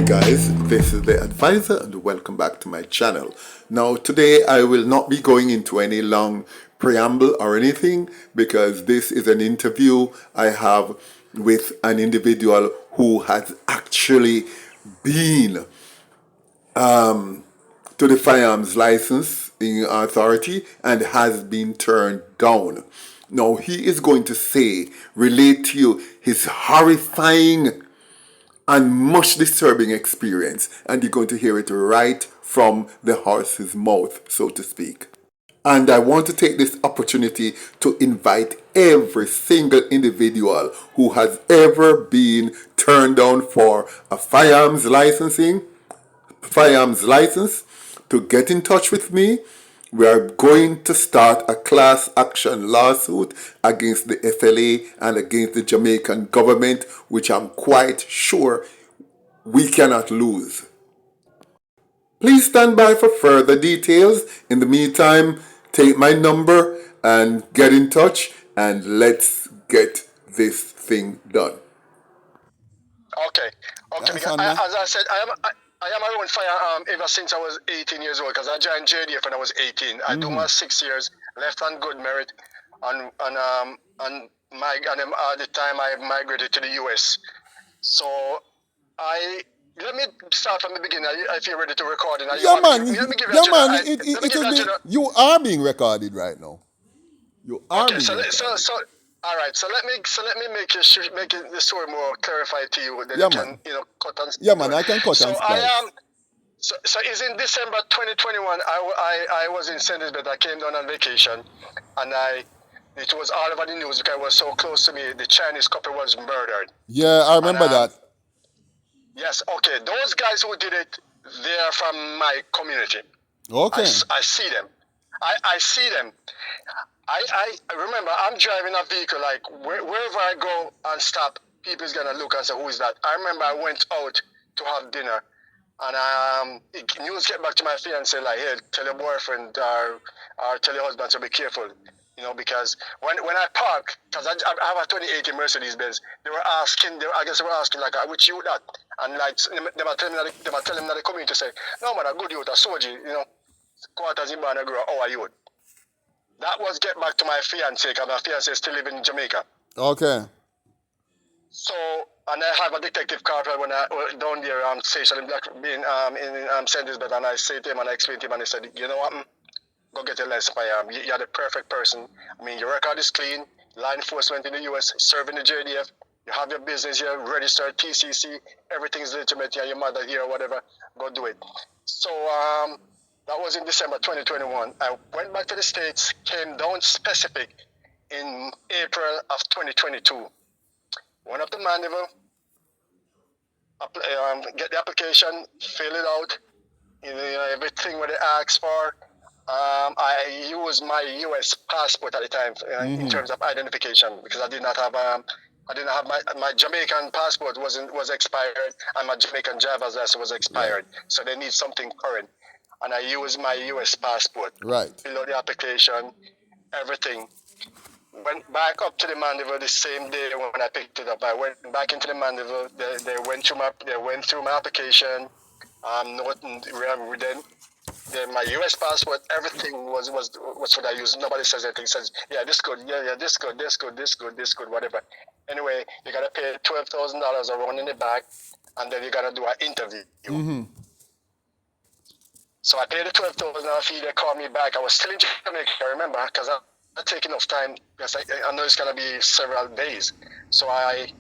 Hey guys, this is the advisor and welcome back to my channel. Now today I will not be going into any long preamble or anything because this is an interview I have with an individual who has actually been to the firearms licensing authority and has been turned down. Now he is going to relate to you his horrifying and much disturbing experience, and you're going to hear it right from the horse's mouth, so to speak. And I want to take this opportunity to invite every single individual who has ever been turned down for a firearms license to get in touch with me. We are going to start a class action lawsuit against the FLA and against the Jamaican government, which I'm quite sure we cannot lose. Please stand by for further details. In the meantime, take my number and get in touch and let's get this thing done. Okay. Nice Because one, man. as I said, I am around firearm ever since I was 18 years old. Because I joined JDF when I was 18. I do my 6 years, left on good merit, and at the time I migrated to the US. So let me start from the beginning. If you're ready to record, and Yeah, man. let me give you a Yeah, general. man. Let me give you a general. You are being recorded right now. You are Okay, being so recorded. all right. So let me make the story more clarified to you that Yeah, you can man. cut and Yeah, do man. it. I can cut So and I am. splice. So it's in December 2021. I was in St. Elizabeth. I came down on vacation, and it was all over the news because it was so close to me. The Chinese couple was murdered. Yeah, I And remember that. yes, okay. Those guys who did it, they are from my community. Okay. I see them. I see them. I remember I'm driving a vehicle like wherever I go and stop, people's gonna look and say, "Who is that?" I remember I went out to have dinner, and news get back to my fiance like, "Hey, tell your boyfriend or tell your husband to be careful." Because when I park, because I have a 2018 Mercedes Benz, I guess they were asking like, which you that? And like, they were telling me that they come in to say, no man, a good youth, a soldier, quarters in Banagura, how are you? That was get back to my fiance, because my fiance is still living in Jamaica. Okay. So, and I have a detective car when I down there, station in Black, in St. Elizabeth, and I say to him and I explain to him, and he said, you know what? Go get your license. You're the perfect person. I mean, your record is clean. Law enforcement in the US, serving the JDF. You have your business here, registered TCC. Everything's legitimate. You're your mother here or whatever. Go do it. So that was in December 2021. I went back to the States, came down specific in April of 2022. Went up to Mandeville, get the application, fill it out, everything what they ask for. I used my U.S. passport at the time in terms of identification because I did not have my Jamaican passport was expired and my Jamaican driver's license was expired. Right. So they need something current, and I used my U.S. passport. Right. Fill out the application, everything. Went back up to the Mandeville the same day when I picked it up. I went back into the Mandeville. They went through my application. My U.S. passport, everything was what I used. Nobody says anything. Says, yeah, this good, yeah, this good, whatever. Anyway, you gotta pay $12,000 around in the back, and then you gotta do an interview. So I paid the $12,000 fee. They called me back. I was still in Jamaica, I remember, because I take enough time because I know it's gonna be several days. So I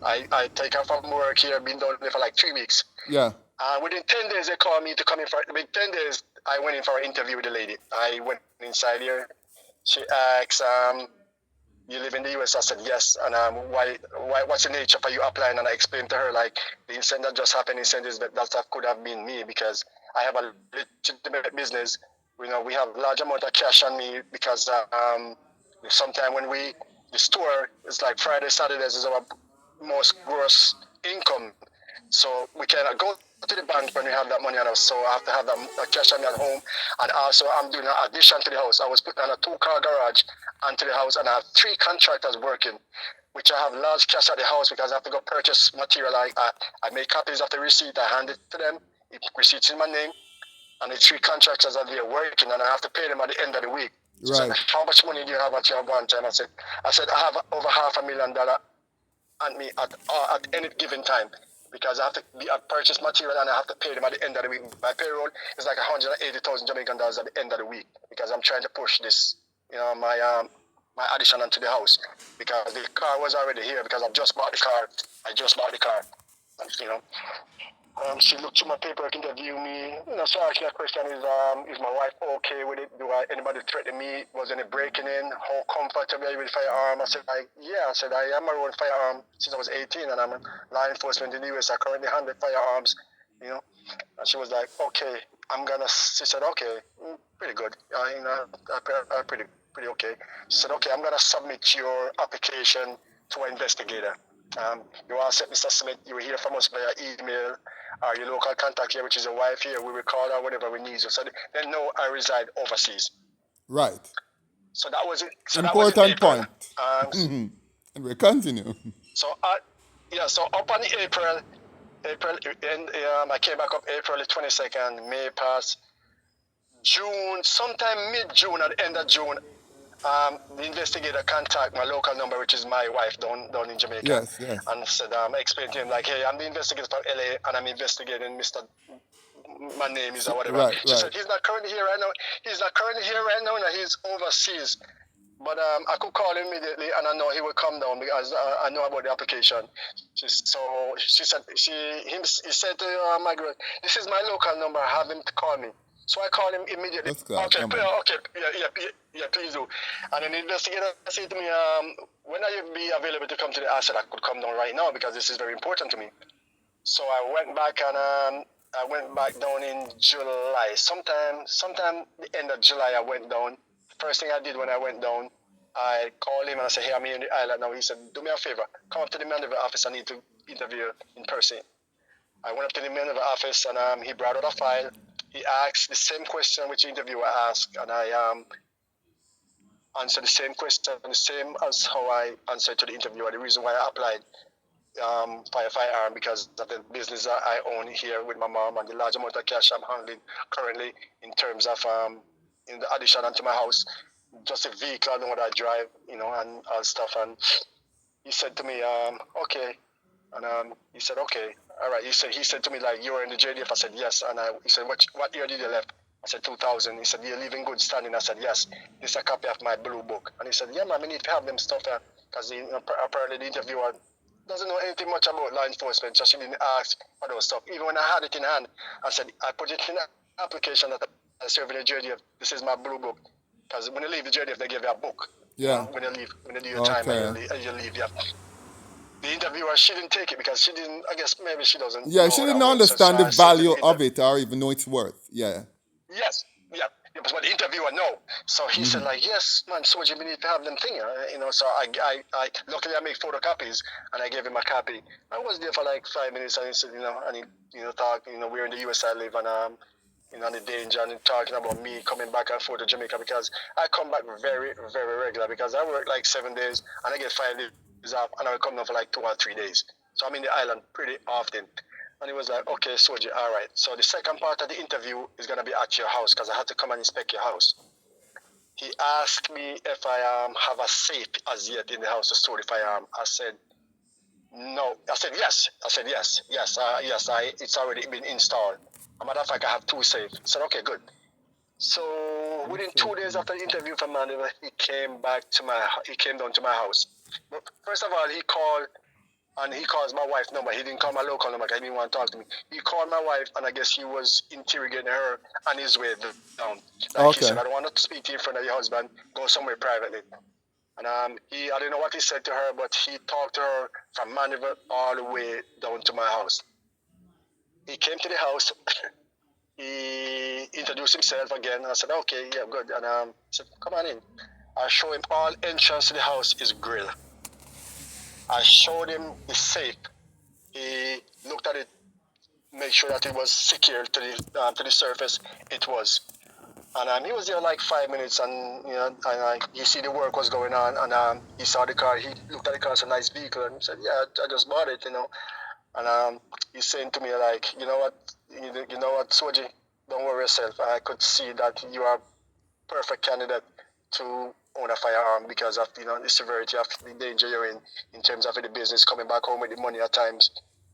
take off from work here. Been down there for like 3 weeks. Yeah. Within 10 days, they called me to come in for. Within 10 days, I went in for an interview with the lady. I went inside here. She asked, "You live in the US?" I said, "Yes." And why? What's the nature for you applying? And I explained to her like the incident that just happened. Incident that could have been me because I have a legitimate business. We have large amount of cash on me because sometime when the store is like Friday, Saturdays is our most gross income. So we cannot go to the bank when we have that money on us. So I have to have that cash on me at home. And also I'm doing an addition to the house. I was putting on a 2-car garage onto the house and I have 3 contractors working. which I have large cash at the house because I have to go purchase material. I make copies of the receipt. I hand it to them. Receipts in my name. And the 3 contractors are there working, and I have to pay them at the end of the week. So Right. said, how much money do you have at your one time? I said, I have over $500,000 on me at any given time because I have to purchase material and I have to pay them at the end of the week. My payroll is like 180,000 Jamaican dollars at the end of the week because I'm trying to push this, my addition onto the house because the car was already here because I've just bought the car. I just bought the car, you know. She looked through my paperwork, interviewed me. She asked me a question: Is my wife okay with it? Anybody threaten me? Was any breaking in? How comfortable are you with firearm? I said, yeah. I said, I am around firearm since I was 18, and I'm in law enforcement in the US. I currently handle firearms, And she was like, okay, She said, okay, pretty good. Pretty okay. She said, okay, I'm gonna submit your application to an investigator. You all set Mr. Smith, you will hear from us via email or your local contact here, which is your wife here. We will call her whenever we need you. So they know I reside overseas. Right. So that was it. Important point. And we continue. So up on April, and I came back up April the 22nd, May passed, June, sometime mid-June, at the end of June, the investigator contacted my local number, which is my wife down in Jamaica. Yes. And said, explained to him, like, hey, I'm the investigator from LA, and I'm investigating Mr. My name is or whatever. Right. She said, he's not currently here right now. And he's overseas. But I could call him immediately, and I know he will come down because I know about the application. He said to Margaret, this is my local number. Have him to call me. So I called him immediately. Okay, please do. And then the investigator said to me, when are you be available to come to the I said I could come down right now because this is very important to me. So I went back down in July. Sometime the end of July I went down. First thing I did when I went down, I called him and I said, hey, I'm here in the island now. He said, do me a favor, come up to the manager office. I need to interview in person. I went up to the manager office and he brought out a file. He asked the same question which the interviewer asked, and I answered the same question, the same as how I answered to the interviewer. The reason why I applied for a firearm because of the business that I own here with my mom and the large amount of cash I'm handling currently in terms of in the addition onto my house, just a vehicle I know what I drive, and all stuff. And he said to me, okay. And he said, okay, all right. He said to me, like, you were in the JDF. I said, yes. And he said, what year did you left? I said, 2000. He said, you live in good standing. I said, yes. This is a copy of my blue book. And he said, yeah, man, we need to have them stuff there. Because apparently the interviewer doesn't know anything much about law enforcement. Just she didn't ask for those stuff. Even when I had it in hand, I said, I put it in an application that I serve in the JDF. This is my blue book. Because when you leave the JDF, they give you a book. Yeah. When you do your time and you leave, yeah. The interviewer, she didn't take it because she didn't, I guess maybe she doesn't Yeah, know she that didn't well. understand So the I said to value the of it or even know its worth. Yeah. Yes, yeah. But the interviewer, no. So he said, like, yes, man, so you need to have them thing, So I luckily I make photocopies and I gave him a copy. I was there for like 5 minutes and he said, and he, talk, we're in the US I live and the danger and talking about me coming back and forth to Jamaica because I come back very, very regular because I work like 7 days and I get 5 days off and I come down for like 2 or 3 days. So I'm in the island pretty often. And he was like, okay, Soji, all right. So the second part of the interview is going to be at your house because I had to come and inspect your house. He asked me if I have a safe as yet in the house to store the firearm. I said, no. I said, yes. It's already been installed. As a matter of fact, I have 2 safes. I said, okay, good. So within 2 days after the interview from Mandela, he came down to my house. But first of all, he called. And he calls my wife number. He didn't call my local number because he didn't want to talk to me. He called my wife, and I guess he was interrogating her on his way down. Like he said, I don't want to speak to you in front of your husband. Go somewhere privately. And I don't know what he said to her, but he talked to her from Mandeville all the way down to my house. He came to the house. He introduced himself again. I said, okay, yeah, good. And he said, come on in. I showed him all entrance to the house is grill. I showed him the safe. He looked at it, made sure that it was secured to the surface. It was. And he was there like 5 minutes, and he see the work was going on, and he saw the car. He looked at the car, it's a nice vehicle, and he said, "Yeah, I just bought it, you know." And he's saying to me like, "You know what, Soji, don't worry yourself. I could see that you are a perfect candidate to own a firearm because of the severity of the danger you're in terms of the business, coming back home with the money at times,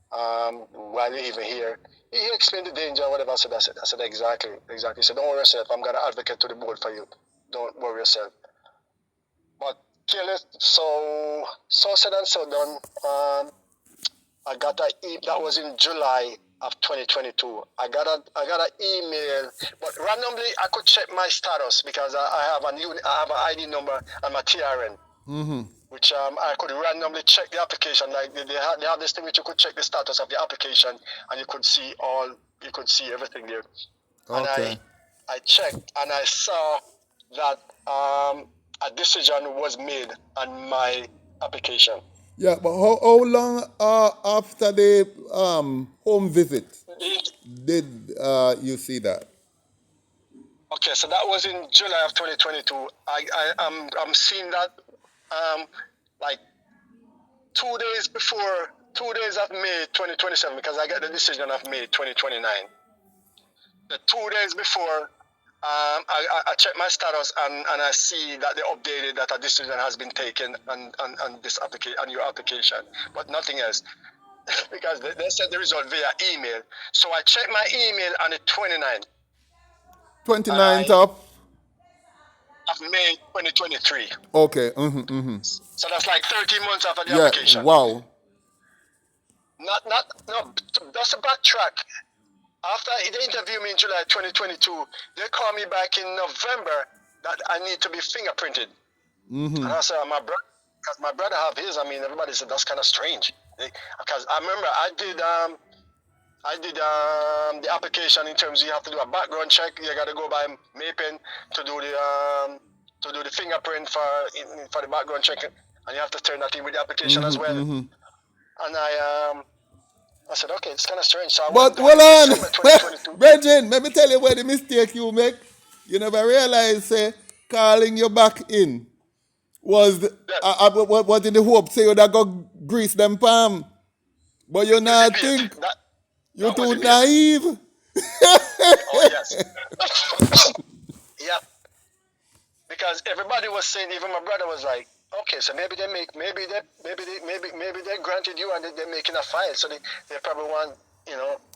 while you're even here." He explained the danger, whatever. I said exactly. He said, "Don't worry yourself. I'm gonna advocate to the board for you. Don't worry yourself." But careless, so said and so done. I got that was in July of 2022. I got an email, but randomly I could check my status because I have an ID number and my TRN. Which I could randomly check the application. Like they have this thing which you could check the status of the application, and you could see everything there. Okay. And I checked, and I saw that a decision was made on my application. Yeah, but how long after the home visit did you see that? Okay, so that was in July of 2022. I'm seeing that like 2 days of May 2027, because I got the decision of May 2029. The 2 days before, I check my status, and I see that they updated that a decision has been taken on this on your application, but nothing else. Because they said the result via email. So I checked my email on the 29th 29th of? of May 2023. Okay. So that's like 13 months after the Yeah, application. wow. No, just to backtrack. After they interviewed me in July 2022, they called me back in November that I need to be fingerprinted. And I said, because my brother have his. I mean, everybody said that's kind of strange. Because I remember I did the application in terms of you have to do a background check. You got to go by MAPEN to do the fingerprint for the background check, and you have to turn that in with the application as well. And I said, okay, it's kind of strange. So I But went hold on, December 2022. Brethren, let me tell you where the mistake you make. You never realize, say, calling you back in was was in the hope, say, you would go grease them palm. But you not think, you're that was too the bait. naive. Oh yes. Yeah. Because everybody was saying, even my brother was like, okay, so maybe they granted you and they're making a file, so they probably want,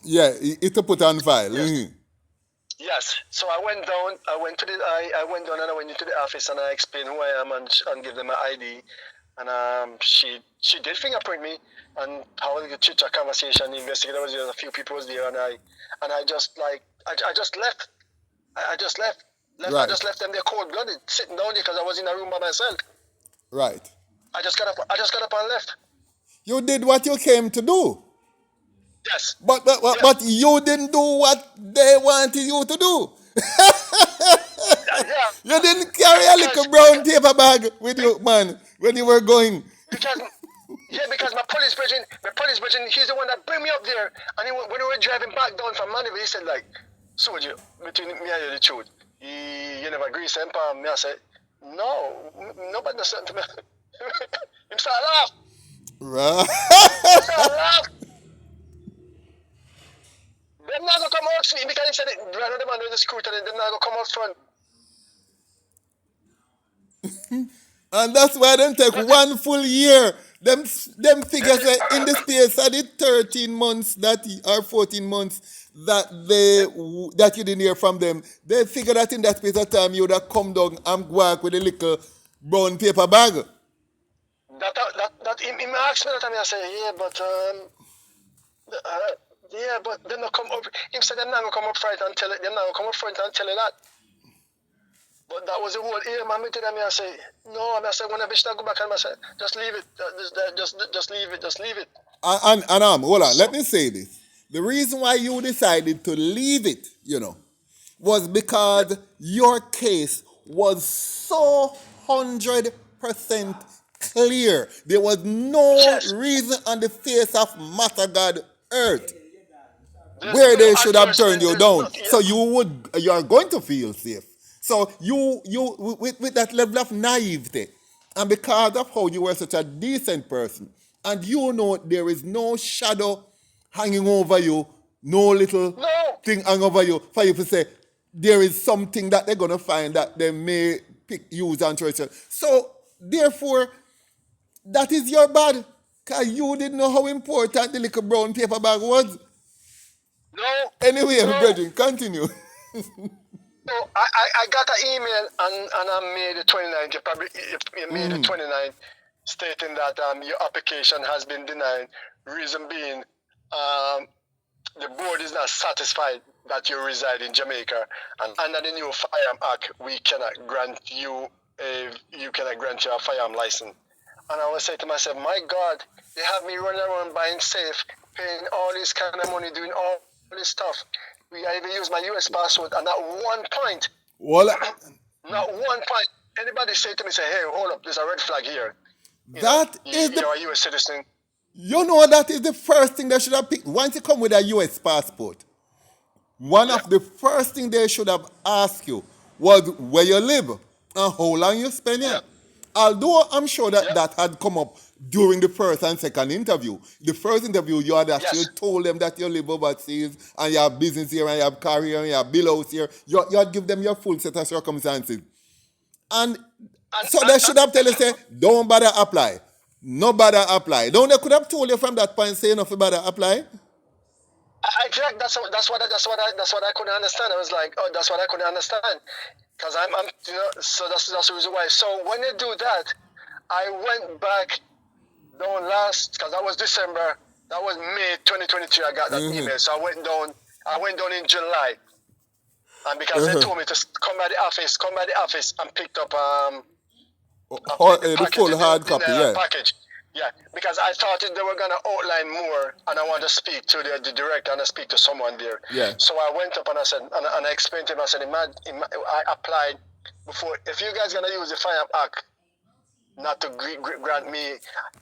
Yeah, it's to put on file. Yes. Yes. So I went down. I went down and I went into the office and I explained who I am and give them my ID. And she did fingerprint me, and how the chit chat conversation, the investigator was there, a few people was there, and I just left. I just left. Right. I just left them there cold blooded, sitting down there because I was in a room by myself. Right. I just got up and left. You did what you came to do. Yes. But you didn't do what they wanted you to do. Yeah. You didn't carry a little brown paper bag with you, man, when you were going. Because my police brethren, he's the one that bring me up there. And when we were driving back down from Mandeville, he said like, "Soldier, between me and you, the truth, you never agree, Sempa." Me, I said, "No, nobody does something to me." Him start laugh. Right. Start laugh. Them not gonna come out front because he said rather than the scooter, them not gonna come out front. And that's why them take 1 full year. Them figures in the space of the 13 months or 14 months that you didn't hear from them. They figure that in that space of time you would have come down and walk with a little brown paper bag. That him asked me that, and I said, but them not come up. Him said them not gonna come up front and tell it. Them not gonna come up front and tell it that. But that was the whole aim. I mean, I say, no. I said, when I wish to go back, and I said, just leave it. Just leave it. And hold on, let me say this. The reason why you decided to leave it, was because your case was so 100% clear. There was no reason on the face of Master God earth where they should have turned you down. So you are going to feel safe. So with that level of naivety, and because of how you were such a decent person, and you know there is no shadow hanging over you, no little No. thing hanging over you for you to say there is something that they're gonna find that they may use and throw it. So therefore, that is your bad. Cause you didn't know how important the little brown paper bag was. No. Anyway, No. Brethren, continue. So I got an email on May the 29th, you probably May the 29th, stating that your application has been denied. Reason being, the board is not satisfied that you reside in Jamaica, and under the new Firearm Act, we cannot grant you a firearm license. And I was saying to myself, my God, they have me running around buying safe, paying all this kind of money, doing all this stuff. I even use my US passport, and at one point, Well, not one point, anybody say to me, say, hey, hold up, there's a red flag here. that is the, You're a US citizen. you know, that is the first thing they should have picked. Once you come with a US passport, one Yeah. of the first thing they should have asked you was where you live and how long you spend here. Yeah. Although I'm sure that Yeah. that had come up during the first and second interview. The first interview, you had actually Yes. told them that you live overseas and you have business here and you have car here and you have bill house here. You had give them your full set of circumstances. And so they should have told you, say, don't bother apply. No bother apply. Don't they could have told you from that point, say, enough bother apply? Exactly. That's what I couldn't understand. I was like, oh, that's what I couldn't understand, because I'm so that's the reason why. So when they do that, I went back down because that was December. That was May 2023. I got that email. So I went down in July, and because they told me to come by the office and picked up The full hard copy, yeah. package. Yeah, because I thought they were gonna outline more, and I want to speak to the director and I speak to someone there. Yeah. So I went up and I said, and I explained to him. I said, I applied before. If you guys gonna use the Firearm Act, not to grant me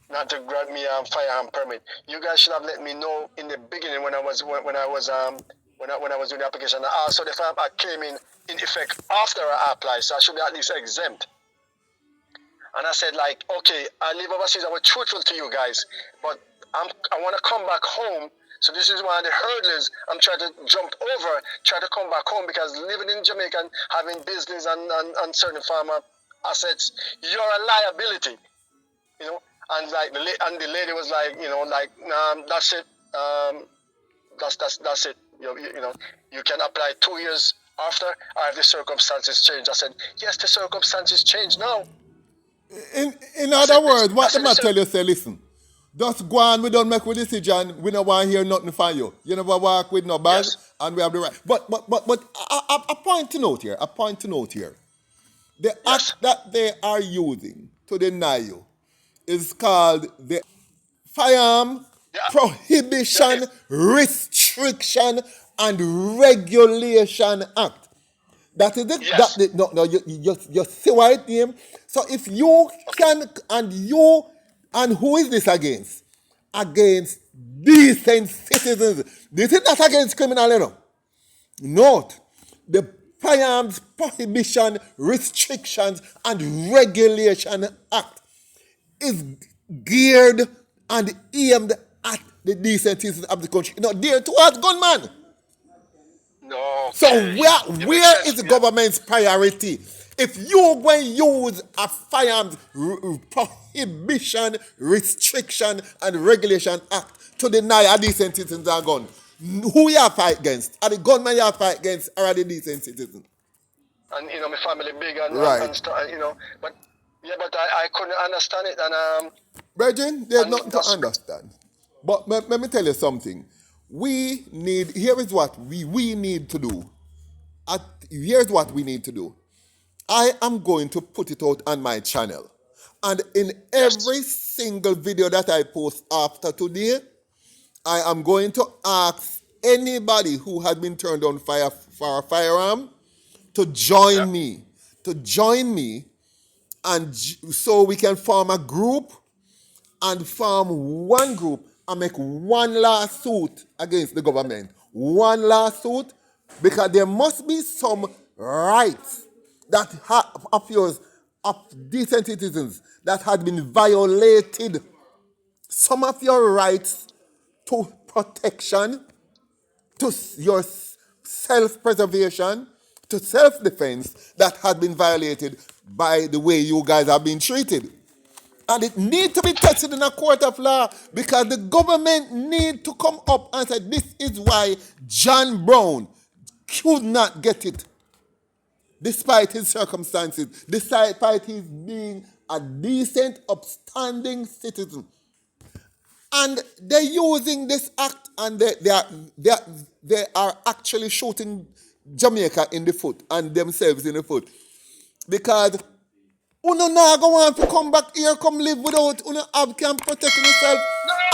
a firearm permit, you guys should have let me know in the beginning when I was doing the application. And also, the Firearm Act came in effect after I applied, so I should be at least exempt. And I said, like, okay, I live overseas. I was truthful to you guys, but I want to come back home. So this is one of the hurdles I'm trying to jump over, try to come back home, because living in Jamaica and having business and certain farmer assets, you're a liability, And like the lady was like, that's it. That's it. You can apply 2 years after, or if the circumstances change. I said, yes, the circumstances change now. In other words, what them I tell you, say, listen, just go on, we don't make a decision, we don't want to hear nothing from you. You never walk with no bag, Yes. and we have the right. But a point to note here, the Yes. act that they are using to deny you is called the Firearm Yeah. Prohibition, Yeah. Restriction, and Regulation Act. That is it. Yes. You see why it name. So if you can, and who is this against? Against decent citizens. This is not against criminal, Note, the Firearms Prohibition, Restrictions, and Regulation Act is geared and aimed at the decent citizens of the country. Not geared towards gunmen. No. So Okay. where is the government's priority? If you go and use a Firearms Prohibition, Restriction, and Regulation Act to deny a decent citizens a gun, who you fight against? Are the gunmen you fight against, or are the decent citizens? And my family big and Right. and stuff, but but I couldn't understand it, and Brethren, there's and nothing to that's- understand. But let me tell you something. Here is what we need to do. Here's what we need to do. I am going to put it out on my channel. And in every single video that I post after today, I am going to ask anybody who has been turned on fire for a firearm to join me. And so we can form a group and form one group and make one lawsuit against the government. One lawsuit, because there must be some rights of yours, of decent citizens, that had been violated. Some of your rights to protection, to your self-preservation, to self-defense, that had been violated by the way you guys have been treated. And it needs to be tested in a court of law, because the government need to come up and say, this is why John Brown could not get it, despite his circumstances, despite his being a decent, upstanding citizen. And they're using this act, and they are actually shooting Jamaica in the foot and themselves in the foot. Because Uno now go want to come back here, come live without Uno have can protect yourself,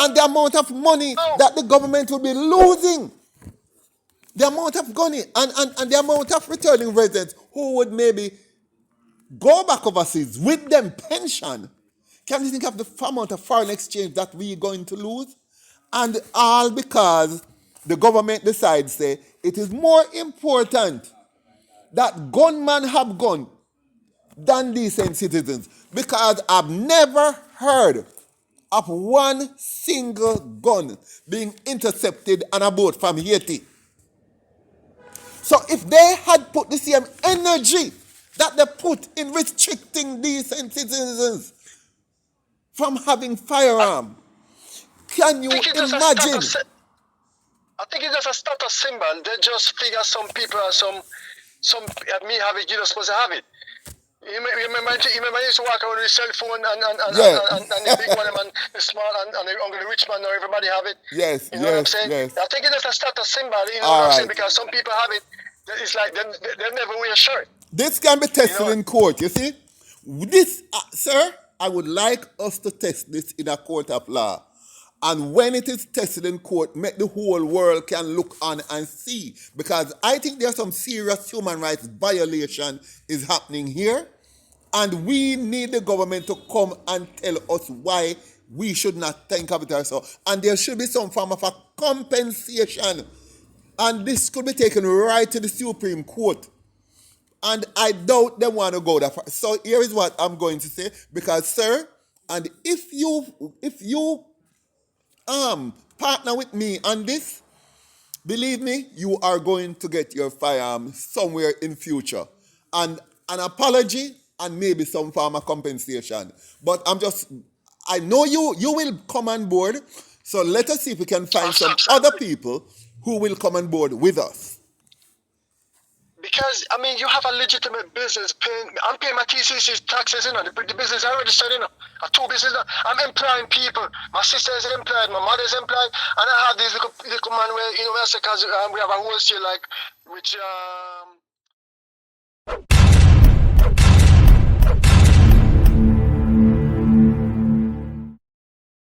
and the amount of money that the government will be losing. The amount of money and the amount of returning residents who would maybe go back overseas with them pension. Can you think of the amount of foreign exchange that we're going to lose? And all because the government decides, say, it is more important that gunmen have gun than decent citizens. Because I've never heard of one single gun being intercepted on a boat from Haiti. So if they had put the same energy that they put in restricting decent citizens from having firearm, can you imagine? I think it's just a status symbol. They just figure some people and some me have it, you're not supposed to have it. You remember you used to walk around with a cell phone and the big one and the small and the rich man, or everybody have it. Yes, you know what I'm saying? Yes. I think it's just a status symbol, you know what I'm saying? Because some people have it, it's like they never wear a shirt. This can be tested in court, you see? This, sir, I would like us to test this in a court of law. And when it is tested in court, make the whole world can look on and see. Because I think there's some serious human rights violation is happening here. And we need the government to come and tell us why we should not think of it ourselves. And there should be some form of a compensation. And this could be taken right to the Supreme Court. And I doubt they want to go that far. So here is what I'm going to say. Because, sir, and if you partner with me on this, believe me, you are going to get your firearm somewhere in future. And an apology and maybe some form of compensation. But I know you will come on board. So let us see if we can find some other people who will come on board with us. Because, I mean, you have a legitimate business I'm paying my TCC taxes, you know, the business I registered, you know, a two business, I'm employing people. My sister is employed, my mother is employed, and I have these little man where, you know, because we have a wholesale, like, which,